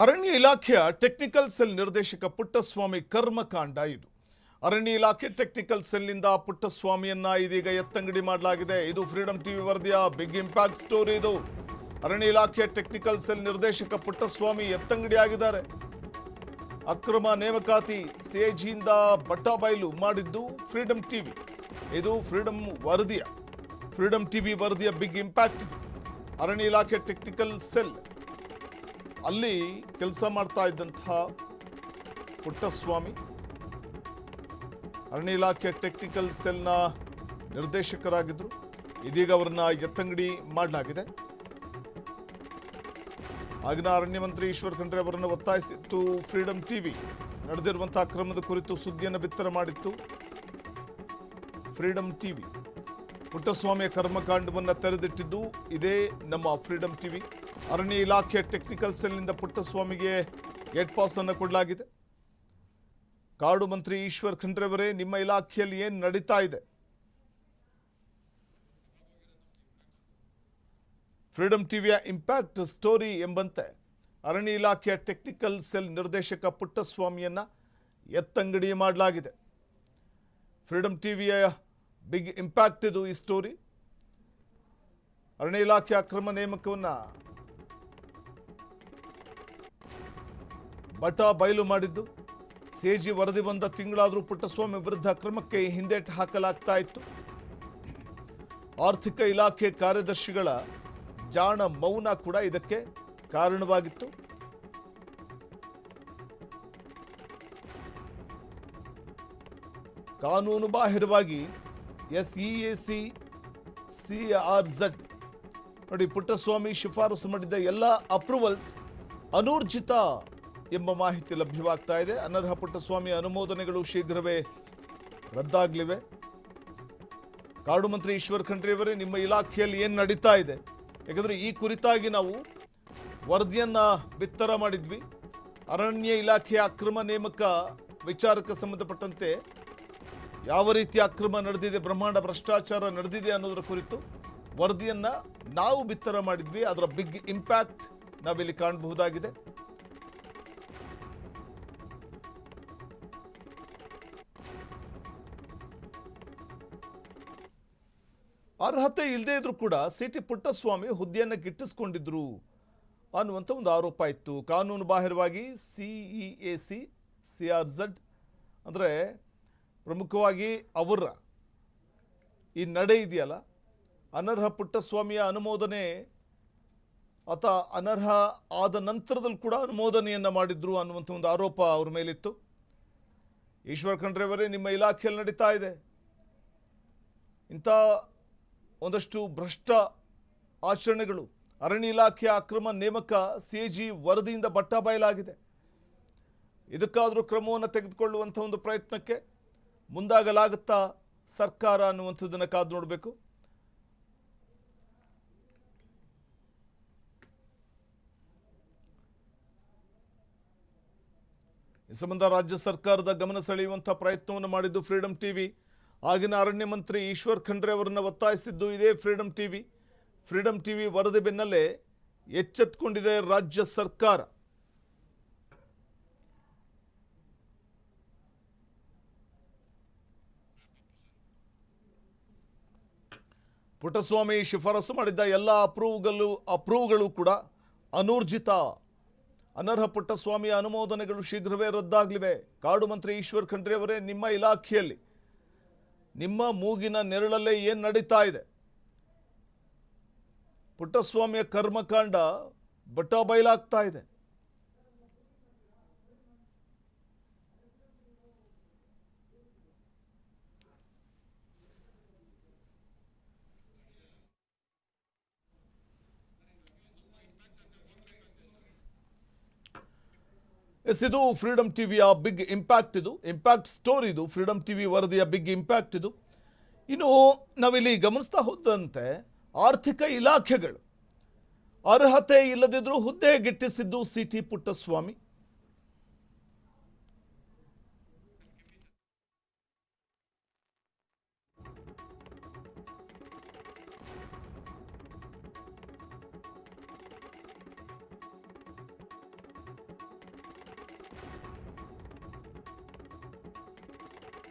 ಅರಣ್ಯ ಇಲಾಖೆಯ technical cell ನಿರ್ದೇಶಕ ಪುಟ್ಟಸ್ವಾಮಿ ಕರ್ಮಕಾಂಡ ಇದು. ಅರಣ್ಯ ಇಲಾಖೆ ಟೆಕ್ನಿಕಲ್ ಸೆಲ್ನಿಂದ ಪುಟ್ಟಸ್ವಾಮಿಯನ್ನ ಇದೀಗ ಎತ್ತಂಗಡಿ ಮಾಡಲಾಗಿದೆ. ಇದು ಫ್ರೀಡಂ ಟಿವಿ ವರದಿಯ ಬಿಗ್ ಇಂಪ್ಯಾಕ್ಟ್ ಸ್ಟೋರಿ. ಇದು ಅರಣ್ಯ ಇಲಾಖೆಯ ಟೆಕ್ನಿಕಲ್ ಸೆಲ್ ನಿರ್ದೇಶಕ ಪುಟ್ಟಸ್ವಾಮಿ ಎತ್ತಂಗಡಿಯಾಗಿದ್ದಾರೆ. ಅಕ್ರಮ ನೇಮಕಾತಿ ಸಿಎಜಿಯಿಂದ ಬಟಾಬೈಲು ಮಾಡಿದ್ದು ಫ್ರೀಡಂ ಟಿವಿ. ಇದು ಫ್ರೀಡಂ ಟಿವಿ ವರದಿಯ ಬಿಗ್ ಇಂಪ್ಯಾಕ್ಟ್. ಅರಣ್ಯ ಇಲಾಖೆ ಟೆಕ್ನಿಕಲ್ ಸೆಲ್ ಅಲ್ಲಿ ಕೆಲಸ ಮಾಡ್ತಾ ಇದ್ದಂತಹ ಪುಟ್ಟಸ್ವಾಮಿ ಅರಣ್ಯ ಇಲಾಖೆ ಟೆಕ್ನಿಕಲ್ ಸೆಲ್ನ ನಿರ್ದೇಶಕರಾಗಿದ್ದರು. ಇದೀಗ ಅವರನ್ನ ಎತ್ತಂಗಡಿ ಮಾಡಲಾಗಿದೆ. ಆಗಿನ ಅರಣ್ಯ ಮಂತ್ರಿ ಈಶ್ವರ್ ಖಂಡ್ರೆ ಅವರನ್ನು ಒತ್ತಾಯಿಸಿತ್ತು ಫ್ರೀಡಂ ಟಿವಿ. ನಡೆದಿರುವಂತಹ ಅಕ್ರಮದ ಕುರಿತು ಸುದ್ದಿಯನ್ನು ಬಿತ್ತರ ಮಾಡಿತ್ತು ಫ್ರೀಡಂ ಟಿವಿ. ಪುಟ್ಟಸ್ವಾಮಿಯ ಕರ್ಮಕಾಂಡವನ್ನು ತೆರೆದಿಟ್ಟಿದ್ದು ಇದೇ ನಮ್ಮ ಫ್ರೀಡಂ ಟಿವಿ. ಅರಣ್ಯ ಇಲಾಖೆ ಟೆಕ್ನಿಕಲ್ ಸೆಲ್ನಿಂದ ಪುಟ್ಟಸ್ವಾಮಿಗೆ ಗೇಟ್ ಪಾಸ್ ಅನ್ನು ಕೊಡಲಾಗಿದೆ. ಕಾಡು ಮಂತ್ರಿ ಈಶ್ವರ್ ಖಂಡ್ರೆ ಅವರೇ, ನಿಮ್ಮ ಇಲಾಖೆಯಲ್ಲಿ ಏನು ನಡೀತಾ ಇದೆ? ಫ್ರೀಡಂ ಟಿವಿಯ ಇಂಪ್ಯಾಕ್ಟ್ ಸ್ಟೋರಿ ಎಂಬಂತೆ ಅರಣ್ಯ ಇಲಾಖೆಯ ಟೆಕ್ನಿಕಲ್ ಸೆಲ್ ನಿರ್ದೇಶಕ ಪುಟ್ಟಸ್ವಾಮಿಯನ್ನ ಎತ್ತಂಗಡಿ ಮಾಡಲಾಗಿದೆ. ಫ್ರೀಡಂ ಟಿವಿಯ ಬಿಗ್ ಇಂಪ್ಯಾಕ್ಟ್ ಇದು ಈ ಸ್ಟೋರಿ. ಅರಣ್ಯ ಇಲಾಖೆ ಅಕ್ರಮ ನೇಮಕವನ್ನು ಬಯಲು ಮಾಡಿದ್ದು ಸಿಎಜಿ ವರದಿ ಬಂದ ತಿಂಗಳಾದರೂ ಪುಟ್ಟಸ್ವಾಮಿ ವಿರುದ್ಧ ಕ್ರಮಕ್ಕೆ ಹಿಂದೇಟು ಹಾಕಲಾಗ್ತಾ ಇತ್ತು. ಆರ್ಥಿಕ ಇಲಾಖೆ ಕಾರ್ಯದರ್ಶಿಗಳ ಜಾಣ ಮೌನ ಕೂಡ ಇದಕ್ಕೆ ಕಾರಣವಾಗಿತ್ತು. ಕಾನೂನು ಬಾಹಿರವಾಗಿ SEAC CRZ ನೋಡಿ, ಪುಟ್ಟಸ್ವಾಮಿ ಶಿಫಾರಸು ಮಾಡಿದ್ದ ಎಲ್ಲ ಅಪ್ರೂವಲ್ಸ್ ಅನೂರ್ಜಿತ ಎಂಬ ಮಾಹಿತಿ ಲಭ್ಯವಾಗ್ತಾ ಇದೆ. ಅನರ್ಹ ಪುಟ್ಟಸ್ವಾಮಿ ಅನುಮೋದನೆಗಳು ಶೀಘ್ರವೇ ರದ್ದಾಗಲಿವೆ. ಕಾಡು ಮಂತ್ರಿ ಈಶ್ವರ್ ಖಂಡ್ರೆ ಅವರೇ, ನಿಮ್ಮ ಇಲಾಖೆಯಲ್ಲಿ ಏನು ನಡೀತಾ ಇದೆ? ಯಾಕಂದರೆ ಈ ಕುರಿತಾಗಿ ನಾವು ವರದಿಯನ್ನು ಬಿತ್ತರ ಮಾಡಿದ್ವಿ. ಅರಣ್ಯ ಇಲಾಖೆಯ ಅಕ್ರಮ ನೇಮಕ ವಿಚಾರಕ್ಕೆ ಸಂಬಂಧಪಟ್ಟಂತೆ ಯಾವ ರೀತಿ ಅಕ್ರಮ ನಡೆದಿದೆ, ಬ್ರಹ್ಮಾಂಡ ಭ್ರಷ್ಟಾಚಾರ ನಡೆದಿದೆ ಅನ್ನೋದರ ಕುರಿತು ವರದಿಯನ್ನು ನಾವು ಬಿತ್ತರ ಮಾಡಿದ್ವಿ. ಅದರ ಬಿಗ್ ಇಂಪ್ಯಾಕ್ಟ್ ನಾವಿಲ್ಲಿ ಕಾಣಬಹುದಾಗಿದೆ. ಅರ್ಹತೆ ಇಲ್ಲದೆ ಇದ್ರೂ ಕೂಡ CT ಪುಟ್ಟಸ್ವಾಮಿ ಹುದ್ದೆಯನ್ನು ಗಿಟ್ಟಿಸಿಕೊಂಡಿದ್ರು ಅನ್ನುವಂಥ ಒಂದು ಆರೋಪ ಇತ್ತು. ಕಾನೂನು ಬಾಹಿರವಾಗಿ CEAC CRZ ಅಂದರೆ ಪ್ರಮುಖವಾಗಿ ಅವರ ಈ ನಡೆ ಇದೆಯಲ್ಲ, ಅನರ್ಹ ಪುಟ್ಟಸ್ವಾಮಿಯ ಅನುಮೋದನೆ ಅಥವಾ ಅನರ್ಹ ಆದ ನಂತರದಲ್ಲಿ ಕೂಡ ಅನುಮೋದನೆಯನ್ನು ಮಾಡಿದ್ರು ಅನ್ನುವಂಥ ಒಂದು ಆರೋಪ ಅವ್ರ ಮೇಲಿತ್ತು. ಈಶ್ವರ್ ಖಂಡ್ರೆ ಅವರೇ, ನಿಮ್ಮ ಇಲಾಖೆಯಲ್ಲಿ ನಡೀತಾ ಇದೆ ಇಂಥ ಒಂದಷ್ಟು ಭ್ರಷ್ಟ ಆಚರಣೆಗಳು. ಅರಣ್ಯ ಇಲಾಖೆಯ ಅಕ್ರಮ ನೇಮಕ CAG ವರದಿಯಿಂದ ಬಯಲಾಗಿದೆ. ಇದಕ್ಕಾದರೂ ಕ್ರಮವನ್ನು ತೆಗೆದುಕೊಳ್ಳುವಂಥ ಒಂದು ಪ್ರಯತ್ನಕ್ಕೆ ಮುಂದಾಗಲಾಗುತ್ತಾ ಸರ್ಕಾರ ಅನ್ನುವಂಥದ್ದನ್ನು ಕಾದು ನೋಡಬೇಕು. ಈ ಸಂಬಂಧ ರಾಜ್ಯ ಸರ್ಕಾರದ ಗಮನ ಸೆಳೆಯುವಂಥ ಪ್ರಯತ್ನವನ್ನು ಮಾಡಿದ್ದು ಫ್ರೀಡಂ ಟಿವಿ. ಆಗಿನ ಅರಣ್ಯ ಮಂತ್ರಿ ಈಶ್ವರ್ ಖಂಡ್ರೆ ಅವರನ್ನು ಒತ್ತಾಯಿಸಿದ್ದು ಇದೇ ಫ್ರೀಡಂ ಟಿವಿ. ಫ್ರೀಡಂ ಟಿವಿ ವರದಿ ಬೆನ್ನಲ್ಲೇ ಎಚ್ಚೆತ್ತುಕೊಂಡಿದೆ ರಾಜ್ಯ ಸರ್ಕಾರ. ಪುಟ್ಟಸ್ವಾಮಿ ಶಿಫಾರಸು ಮಾಡಿದ್ದ ಎಲ್ಲ ಅಪ್ರೂವ್ಗಳು ಕೂಡ ಅನೂರ್ಜಿತ. ಅನರ್ಹ ಪುಟ್ಟಸ್ವಾಮಿಯ ಅನುಮೋದನೆಗಳು ಶೀಘ್ರವೇ ರದ್ದಾಗಲಿವೆ. ಕಾಡು ಮಂತ್ರಿ ಈಶ್ವರ್ ಖಂಡ್ರೆ ಅವರೇ, ನಿಮ್ಮ ಇಲಾಖೆಯಲ್ಲಿ ನಿಮ್ಮ ಮೂಗಿನ ನೆರಳಲ್ಲೇ ಏನು ನಡೀತಾ ಇದೆ? ಪುಟ್ಟಸ್ವಾಮಿಯ ಕರ್ಮಕಾಂಡ ಬಯಲಾಗ್ತಾ ಇದೆ. ಇದು ಫ್ರೀಡಂ ಟಿವಿಯ ಬಿಗ್ ಇಂಪ್ಯಾಕ್ಟ್. ಇದು ಇಂಪ್ಯಾಕ್ಟ್ ಸ್ಟೋರಿ. ಇದು ಫ್ರೀಡಂ ಟಿವಿ ವರದಿಯ ಬಿಗ್ ಇಂಪ್ಯಾಕ್ಟ್. ಇದು ಇನ್ನು ನಾವಿಲ್ಲಿ ಗಮನಿಸ್ತಾ ಹೋದಂತೆ ಆರ್ಥಿಕ ಇಲಾಖೆಗಳು ಅರ್ಹತೆ ಇಲ್ಲದಿದ್ದರೂ ಹುದ್ದೆ ಗಿಟ್ಟಿಸಿದ್ದು CT ಪುಟ್ಟಸ್ವಾಮಿ.